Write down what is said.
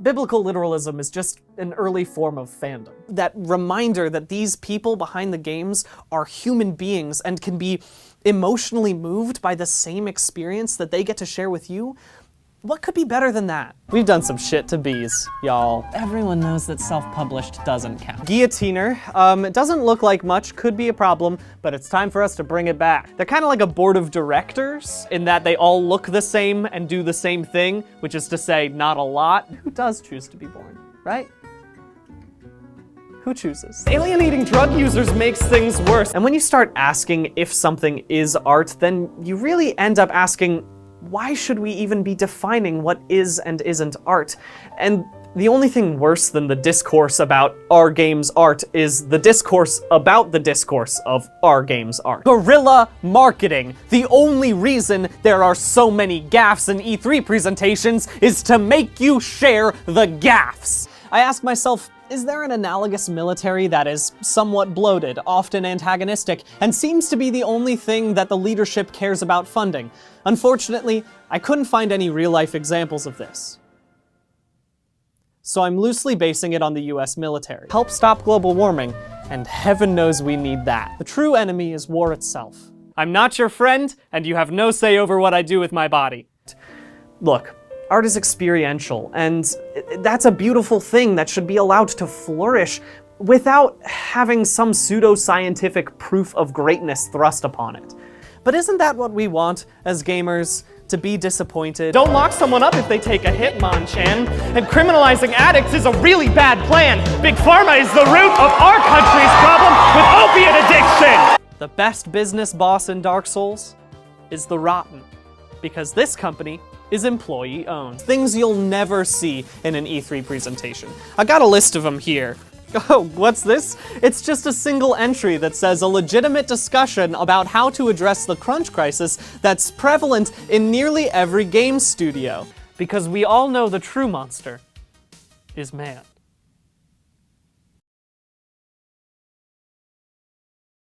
Biblical literalism is just an early form of fandom. That reminder that these people behind the games are human beings and can be emotionally moved by the same experience that they get to share with you. What could be better than that? We've done some shit to bees, y'all. Everyone knows that self-published doesn't count. Guillotiner, it doesn't look like much, could be a problem, but it's time for us to bring it back. They're kind of like a board of directors in that they all look the same and do the same thing, which is to say, not a lot. Who does choose to be born, right? Who chooses? Alienating drug users makes things worse. And when you start asking if something is art, then you really end up asking, why should we even be defining what is and isn't art? And the only thing worse than the discourse about our game's art is the discourse about the discourse of our game's art. Guerrilla marketing. The only reason there are so many gaffes in E3 presentations is to make you share the gaffes. I ask myself, is there an analogous military that is somewhat bloated, often antagonistic, and seems to be the only thing that the leadership cares about funding? Unfortunately, I couldn't find any real-life examples of this. So I'm loosely basing it on the US military. Help stop global warming, and heaven knows we need that. The true enemy is war itself. I'm not your friend, and you have no say over what I do with my body. Look, art is experiential, and that's a beautiful thing that should be allowed to flourish without having some pseudo-scientific proof of greatness thrust upon it. But isn't that what we want as gamers? To be disappointed? Don't lock someone up if they take a hit, Mon-chan. And criminalizing addicts is a really bad plan. Big Pharma is the root of our country's problem with opiate addiction! The best business boss in Dark Souls is the Rotten, because this company is employee-owned. Things you'll never see in an E3 presentation. I got a list of them here. Oh, what's this? It's just a single entry that says a legitimate discussion about how to address the crunch crisis that's prevalent in nearly every game studio. Because we all know the true monster is man.